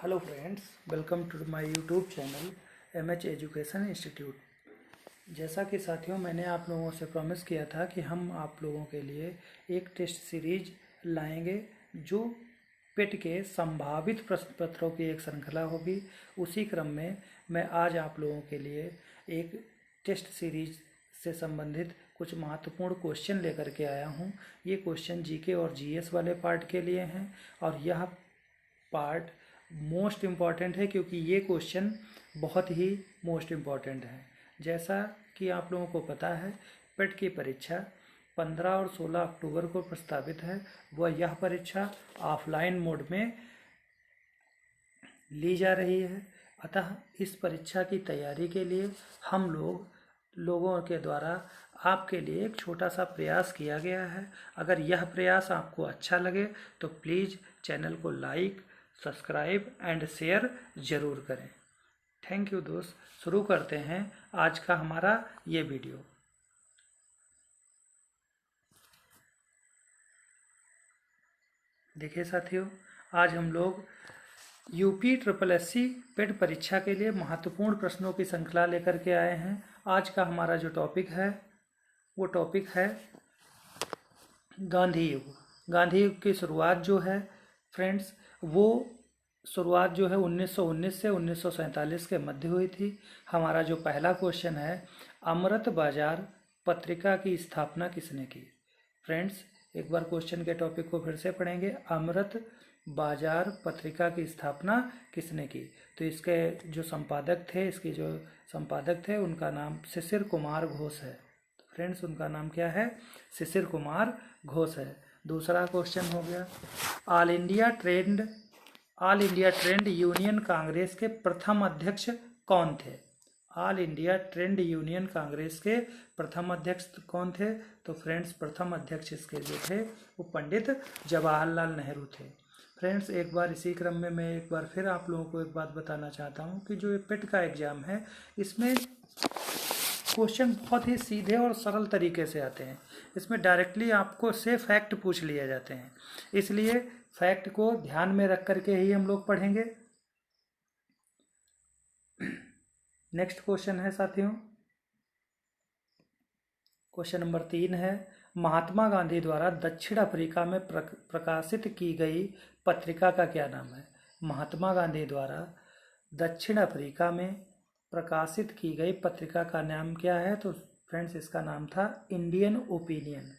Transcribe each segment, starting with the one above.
Hello friends, welcome to my YouTube channel MH education institute. जैसा कि साथियों, मैंने आप लोगों से प्रॉमिस किया था कि हम आप लोगों के लिए एक टेस्ट सीरीज लाएंगे जो पेट के संभावित प्रश्न पत्रों की एक श्रृंखला होगी। उसी क्रम में मैं आज आप लोगों के लिए एक टेस्ट सीरीज से संबंधित कुछ महत्वपूर्ण क्वेश्चन लेकर के आया हूँ। ये क्वेश्चन जीके और जीएस वाले पार्ट के लिए हैं और यह पार्ट मोस्ट इम्पॉर्टेंट है क्योंकि ये क्वेश्चन बहुत ही मोस्ट इम्पॉर्टेंट है। जैसा कि आप लोगों को पता है, पेट की परीक्षा 15 और 16 अक्टूबर को प्रस्तावित है। वह यह परीक्षा ऑफलाइन मोड में ली जा रही है। अतः इस परीक्षा की तैयारी के लिए हम लोगों के द्वारा आपके लिए एक छोटा सा प्रयास किया गया है। अगर यह प्रयास आपको अच्छा लगे तो प्लीज़ चैनल को लाइक, सब्सक्राइब एंड शेयर ज़रूर करें। थैंक यू दोस्त। शुरू करते हैं आज का हमारा ये वीडियो। देखिए साथियों, आज हम लोग यूपी SSSC पेट परीक्षा के लिए महत्वपूर्ण प्रश्नों की श्रृंखला लेकर के आए हैं। आज का हमारा जो टॉपिक है वो टॉपिक है गांधी युग। गांधी युग की शुरुआत जो है फ्रेंड्स, वो शुरुआत जो है 1919 से 1947 के मध्य हुई थी। हमारा जो पहला क्वेश्चन है, अमृत बाजार पत्रिका की स्थापना किसने की। फ्रेंड्स, एक बार क्वेश्चन के टॉपिक को फिर से पढ़ेंगे। अमृत बाजार पत्रिका की स्थापना किसने की। तो इसके जो संपादक थे उनका नाम शिशिर कुमार घोष है। फ्रेंड्स, उनका नाम क्या है? शिशिर कुमार घोष है। दूसरा क्वेश्चन हो गया, all India trade union Congress के प्रथम अध्यक्ष कौन थे। All India trade union Congress के प्रथम अध्यक्ष कौन थे? तो फ्रेंड्स, प्रथम अध्यक्ष इसके जो थे वो पंडित जवाहरलाल नेहरू थे। फ्रेंड्स, एक बार इसी क्रम में मैं एक बार फिर आप लोगों को एक बात बताना चाहता हूँ कि जो ये पेट का एग्जाम है, इसमें क्वेश्चन बहुत ही सीधे और सरल तरीके से आते हैं। इसमें डायरेक्टली आपको से फैक्ट पूछ लिए जाते हैं, इसलिए फैक्ट को ध्यान में रख करके ही हम लोग पढ़ेंगे। नेक्स्ट क्वेश्चन है साथियों, क्वेश्चन नंबर 3 है, महात्मा गांधी द्वारा दक्षिण अफ्रीका में प्रकाशित की गई पत्रिका का क्या नाम है। महात्मा गांधी द्वारा दक्षिण अफ्रीका में प्रकाशित की गई पत्रिका का नाम क्या है? तो फ्रेंड्स, इसका नाम था इंडियन ओपिनियन।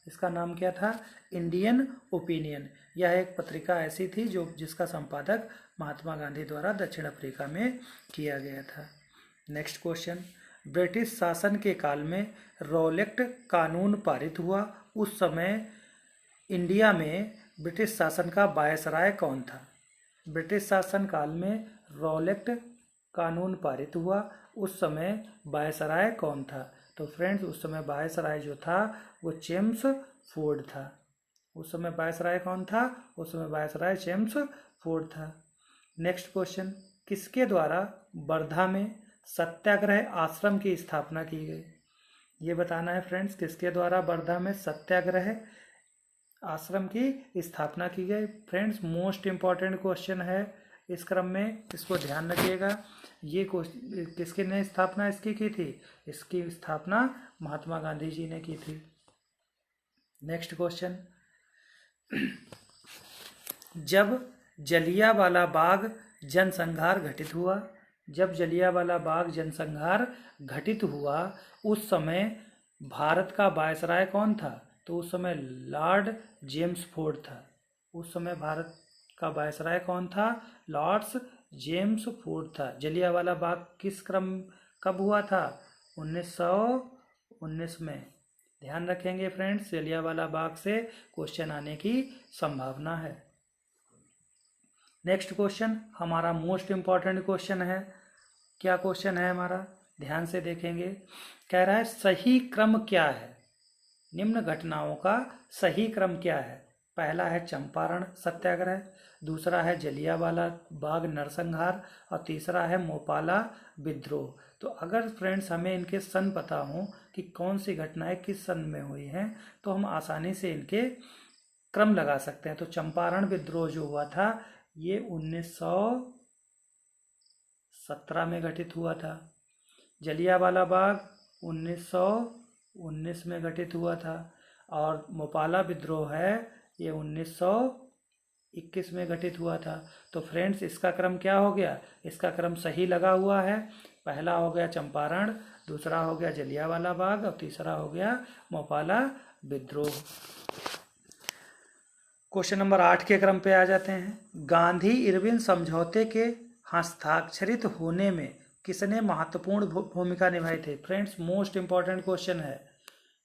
इसका नाम क्या था? Indian opinion. यह एक पत्रिका ऐसी थी जिसका संपादक महात्मा गांधी द्वारा दक्षिण अफ्रीका में किया गया था। नेक्स्ट क्वेश्चन, ब्रिटिश शासन के काल में रॉलेट कानून पारित हुआ। उस समय इंडिया में ब्रिटिश शासन का वायसराय कौन था। ब्रिटिश शासन काल में रॉलेट कानून पारित हुआ, उस समय वायसराय कौन था। तो फ्रेंड्स, उस समय वायसराय जो था वो जेम्स फोर्ड था। उस समय वायसराय कौन था? उस समय वायसराय जेम्स फोर्ड था। नेक्स्ट क्वेश्चन, किसके द्वारा वर्धा में सत्याग्रह आश्रम की स्थापना की गई। ये बताना है फ्रेंड्स, किसके द्वारा वर्धा में सत्याग्रह आश्रम की स्थापना की गई। फ्रेंड्स, मोस्ट इम्पॉर्टेंट क्वेश्चन है इस क्रम में, इसको ध्यान रखिएगा। ये किसके ने स्थापना इसकी की थी? इसकी स्थापना महात्मा गांधी जी ने की थी। नेक्स्ट क्वेश्चन, जब जलियांवाला बाग जनसंहार घटित हुआ। जब जलियांवाला बाग जनसंहार घटित हुआ, उस समय भारत का वायसराय कौन था? तो उस समय लॉर्ड जेम्स फोर्ड था। उस समय भारत का वायसराय कौन था? लॉर्ड जेम्स फोर्ड था। जलियांवाला बाग कब हुआ था? 1919 में। ध्यान रखेंगे फ्रेंड्स, जलियांवाला बाग से क्वेश्चन आने की संभावना है। नेक्स्ट क्वेश्चन हमारा मोस्ट इम्पॉर्टेंट क्वेश्चन है। क्या क्वेश्चन है हमारा? ध्यान से देखेंगे। कह रहा है, सही क्रम क्या है? निम्न घटनाओं का सही क्रम क्या है? पहला है चंपारण सत्याग्रह, दूसरा है जलियांवाला बाग नरसंहार और तीसरा है मोपाला विद्रोह। तो अगर फ्रेंड्स हमें इनके सन पता हो कि कौन सी घटनाएं किस सन में हुई हैं, तो हम आसानी से इनके क्रम लगा सकते हैं। तो चंपारण विद्रोह जो हुआ था ये 1900 17 में घटित हुआ था। जलियांवाला बाग 1919 में घटित हुआ था। और मोपाला विद्रोह है ये 1921 में घटित हुआ था। तो फ्रेंड्स इसका क्रम क्या हो गया, इसका क्रम सही लगा हुआ है। पहला हो गया चंपारण, दूसरा हो गया जलियांवाला बाग और तीसरा हो गया मोपाला विद्रोह। क्वेश्चन नंबर 8 के क्रम पे आ जाते हैं। गांधी इरविन समझौते के हस्ताक्षरित होने में किसने महत्वपूर्ण भूमिका निभाई थी। फ्रेंड्स मोस्ट इंपॉर्टेंट क्वेश्चन है।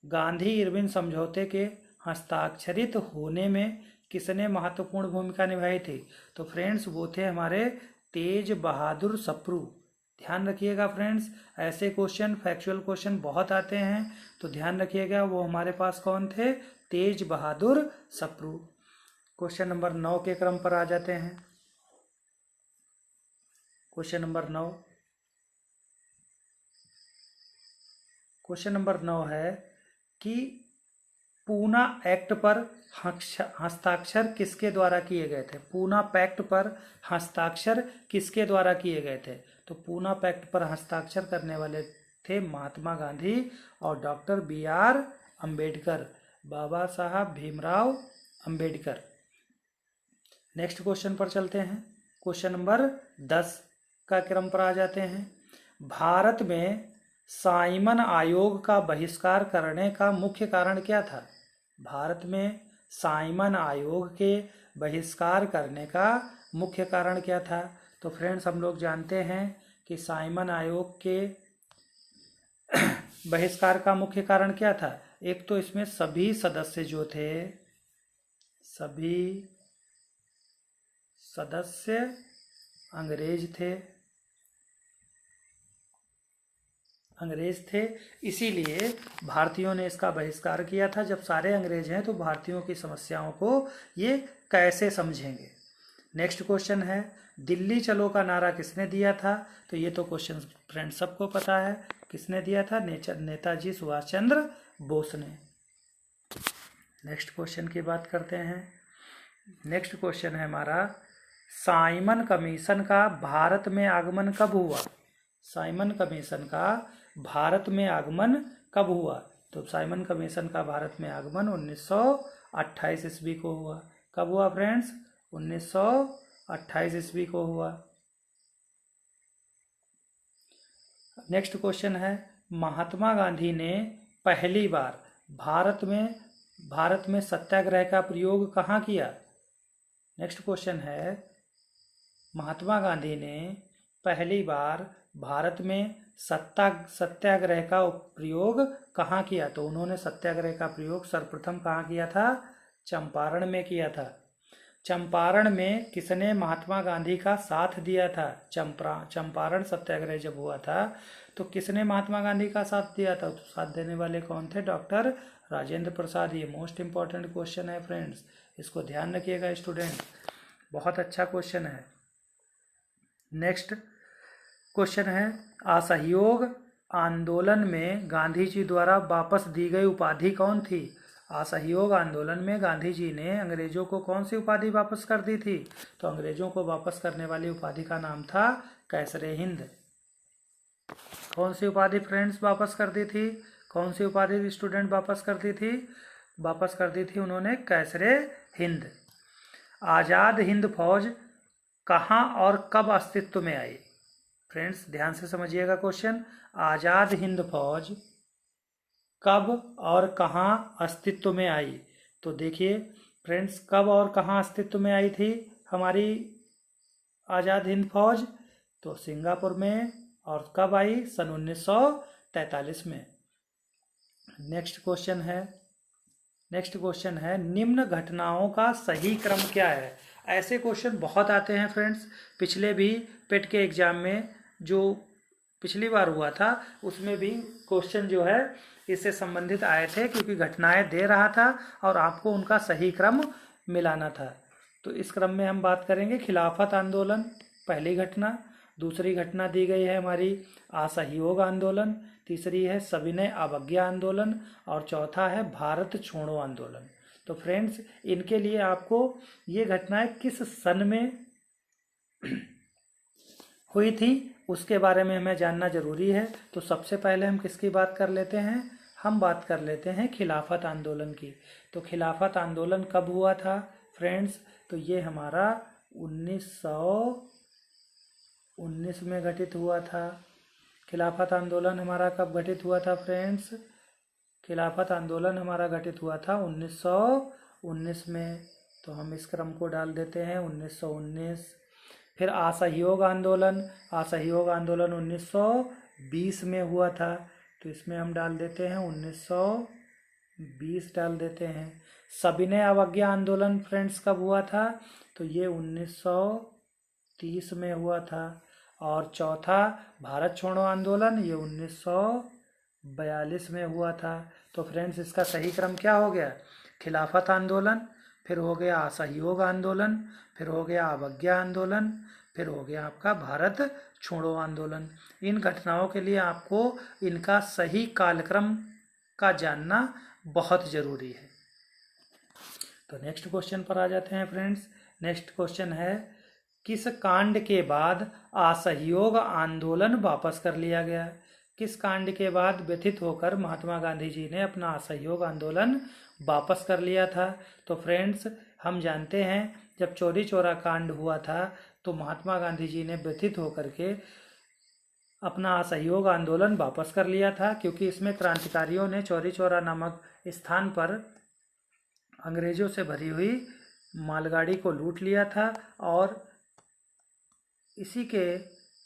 गांधी इरविन समझौते के हस्ताक्षरित होने में किसने महत्वपूर्ण भूमिका निभाई थी। तो फ्रेंड्स वो थे हमारे तेज बहादुर सप्रू। ध्यान रखिएगा फ्रेंड्स, ऐसे क्वेश्चन फैक्चुअल क्वेश्चन बहुत आते हैं, तो ध्यान रखिएगा वो हमारे पास कौन थे, तेज बहादुर सप्रू। क्वेश्चन नंबर 9 के क्रम पर आ जाते हैं। क्वेश्चन नंबर 9, क्वेश्चन नंबर 9 है कि पूना एक्ट पर हस्ताक्षर किसके द्वारा किए गए थे। पूना पैक्ट पर हस्ताक्षर किसके द्वारा किए गए थे। तो पूना पैक्ट पर हस्ताक्षर करने वाले थे महात्मा गांधी और डॉक्टर BR अंबेडकर, बाबा साहब भीमराव अंबेडकर। नेक्स्ट क्वेश्चन पर चलते हैं। क्वेश्चन नंबर 10 का क्रम पर आ जाते हैं। भारत में साइमन आयोग का बहिष्कार करने का मुख्य कारण क्या था। भारत में साइमन आयोग के बहिष्कार करने का मुख्य कारण क्या था। तो फ्रेंड्स हम लोग जानते हैं कि साइमन आयोग के बहिष्कार का मुख्य कारण क्या था। एक तो इसमें सभी सदस्य जो थे, सभी सदस्य अंग्रेज थे, इसीलिए भारतीयों ने इसका बहिष्कार किया था। जब सारे अंग्रेज हैं तो भारतीयों की समस्याओं को ये कैसे समझेंगे। नेक्स्ट क्वेश्चन है, दिल्ली चलो का नारा किसने दिया था। तो ये तो क्वेश्चन फ्रेंड सबको पता है, किसने दिया था, नेताजी सुभाष चंद्र बोस ने। नेक्स्ट क्वेश्चन की बात करते हैं। नेक्स्ट क्वेश्चन है हमारा, साइमन कमीशन का भारत में आगमन कब हुआ। साइमन कमीशन का भारत में आगमन कब हुआ। तो साइमन कमीशन का भारत में आगमन 1928 ईस्वी को हुआ। कब हुआ फ्रेंड्स, 1928 ईस्वी को हुआ। नेक्स्ट क्वेश्चन है, महात्मा गांधी ने पहली बार भारत में सत्याग्रह का प्रयोग कहाँ किया। नेक्स्ट क्वेश्चन है, महात्मा गांधी ने पहली बार भारत में सत्याग्रह का प्रयोग कहाँ किया। तो उन्होंने सत्याग्रह का प्रयोग सर्वप्रथम कहाँ किया था, चंपारण में किया था। चंपारण में किसने महात्मा गांधी का साथ दिया था। चंपारण सत्याग्रह जब हुआ था तो किसने महात्मा गांधी का साथ दिया था। तो साथ देने वाले कौन थे, डॉक्टर राजेंद्र प्रसाद। ये मोस्ट इंपॉर्टेंट क्वेश्चन है फ्रेंड्स, इसको ध्यान रखिएगा स्टूडेंट, बहुत अच्छा क्वेश्चन है। नेक्स्ट क्वेश्चन है, असहयोग आंदोलन में गांधी जी द्वारा वापस दी गई उपाधि कौन थी। असहयोग आंदोलन में गांधी जी ने अंग्रेजों को कौन सी उपाधि वापस कर दी थी। तो अंग्रेजों को वापस करने वाली उपाधि का नाम था कैसरे हिंद। कौन सी उपाधि फ्रेंड्स वापस कर दी थी, कौन सी उपाधि स्टूडेंट वापस कर दी थी, वापस कर दी थी उन्होंने कैसरे हिंद। आज़ाद हिंद फौज कहाँ और कब अस्तित्व में आई। फ्रेंड्स ध्यान से समझिएगा क्वेश्चन, आज़ाद हिंद फौज कब और कहाँ अस्तित्व में आई। तो देखिए फ्रेंड्स, कब और कहाँ अस्तित्व में आई थी हमारी आज़ाद हिंद फौज। तो सिंगापुर में, और कब आई, सन 1943 में। नेक्स्ट क्वेश्चन है, निम्न घटनाओं का सही क्रम क्या है। ऐसे क्वेश्चन बहुत आते हैं फ्रेंड्स, पिछले भी पेट के एग्जाम में जो पिछली बार हुआ था उसमें भी क्वेश्चन जो है इससे संबंधित आए थे, क्योंकि घटनाएं दे रहा था और आपको उनका सही क्रम मिलाना था। तो इस क्रम में हम बात करेंगे खिलाफत आंदोलन, पहली घटना। दूसरी घटना दी गई है हमारी असहयोग आंदोलन, तीसरी है सविनय अवज्ञा आंदोलन, और चौथा है भारत छोड़ो आंदोलन। तो फ्रेंड्स इनके लिए आपको ये घटनाएं किस सन में हुई थी उसके बारे में हमें जानना जरूरी है। तो सबसे पहले हम किसकी बात कर लेते हैं, हम बात कर लेते हैं खिलाफत आंदोलन की। तो खिलाफत आंदोलन कब हुआ था फ्रेंड्स, तो ये हमारा 1919 में घटित हुआ था। खिलाफत आंदोलन हमारा कब घटित हुआ था फ्रेंड्स, खिलाफत आंदोलन हमारा घटित हुआ था 1919 में। तो हम इस क्रम को डाल देते हैं 1919। फिर असहयोग आंदोलन, असहयोग आंदोलन 1920 में हुआ था, तो इसमें हम डाल देते हैं 1920 डाल देते हैं। सविनय अवज्ञा आंदोलन फ्रेंड्स कब हुआ था, तो ये 1930 में हुआ था। और चौथा भारत छोड़ो आंदोलन, ये 1942 में हुआ था। तो फ्रेंड्स इसका सही क्रम क्या हो गया, खिलाफत आंदोलन, फिर हो गया असहयोग आंदोलन, फिर हो गया अवज्ञा आंदोलन, फिर हो गया आपका भारत छोड़ो आंदोलन। इन घटनाओं के लिए आपको इनका सही कालक्रम का जानना बहुत ज़रूरी है। तो नेक्स्ट क्वेश्चन पर आ जाते हैं फ्रेंड्स। नेक्स्ट क्वेश्चन है, किस कांड के बाद असहयोग आंदोलन वापस कर लिया गया। किस कांड के बाद व्यथित होकर महात्मा गांधी जी ने अपना असहयोग आंदोलन वापस कर लिया था। तो फ्रेंड्स हम जानते हैं जब चौरी चौरा कांड हुआ था तो महात्मा गांधी जी ने व्यथित होकर के अपना असहयोग आंदोलन वापस कर लिया था, क्योंकि इसमें क्रांतिकारियों ने चौरी चौरा नामक स्थान पर अंग्रेजों से भरी हुई मालगाड़ी को लूट लिया था। और इसी के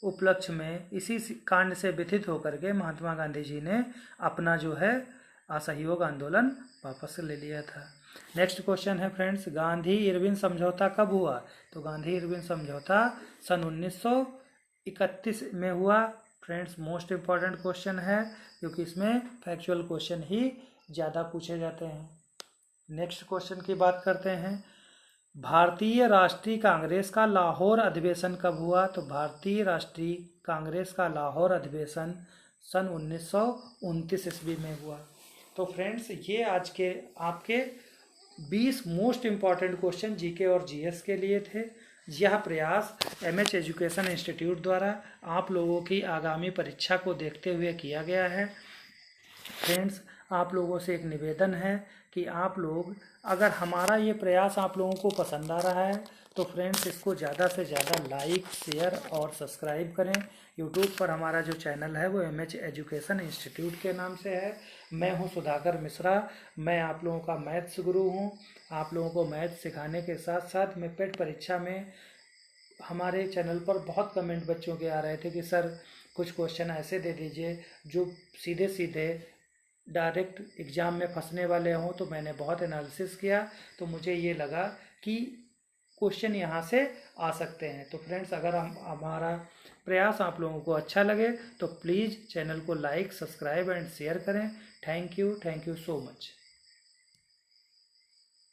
उपलक्ष्य में, इसी कांड से व्यथित होकर के महात्मा गांधी जी ने अपना जो है असहयोग आंदोलन वापस ले लिया था। नेक्स्ट क्वेश्चन है फ्रेंड्स, गांधी इरविन समझौता कब हुआ। तो गांधी इरविन समझौता सन 1931 में हुआ। फ्रेंड्स मोस्ट इम्पॉर्टेंट क्वेश्चन है, क्योंकि इसमें फैक्चुअल क्वेश्चन ही ज़्यादा पूछे जाते हैं। नेक्स्ट क्वेश्चन की बात करते हैं, भारतीय राष्ट्रीय कांग्रेस का लाहौर अधिवेशन कब हुआ। तो भारतीय राष्ट्रीय कांग्रेस का लाहौर अधिवेशन सन 1929 ईस्वी में हुआ। तो फ्रेंड्स ये आज के आपके 20 मोस्ट इम्पॉर्टेंट क्वेश्चन जीके और जीएस के लिए थे। यह प्रयास एमएच एजुकेशन इंस्टीट्यूट द्वारा आप लोगों की आगामी परीक्षा को देखते हुए किया गया है। फ्रेंड्स आप लोगों से एक निवेदन है कि आप लोग, अगर हमारा ये प्रयास आप लोगों को पसंद आ रहा है तो फ्रेंड्स इसको ज़्यादा से ज़्यादा लाइक, शेयर और सब्सक्राइब करें। यूट्यूब पर हमारा जो चैनल है वो एमएच एजुकेशन इंस्टीट्यूट के नाम से है। मैं हूं सुधाकर मिश्रा, मैं आप लोगों का मैथ्स गुरु हूं। आप लोगों को मैथ्स सिखाने के साथ साथ मैं पेट परीक्षा में, हमारे चैनल पर बहुत कमेंट बच्चों के आ रहे थे कि सर कुछ क्वेश्चन ऐसे दे दीजिए जो सीधे सीधे डायरेक्ट एग्ज़ाम में फंसने वाले हों। तो मैंने बहुत एनालिसिस किया तो मुझे ये लगा कि क्वेश्चन यहाँ से आ सकते हैं। तो फ्रेंड्स अगर हमारा प्रयास आप लोगों को अच्छा लगे तो प्लीज़ चैनल को लाइक, सब्सक्राइब एंड शेयर करें। Thank you so much.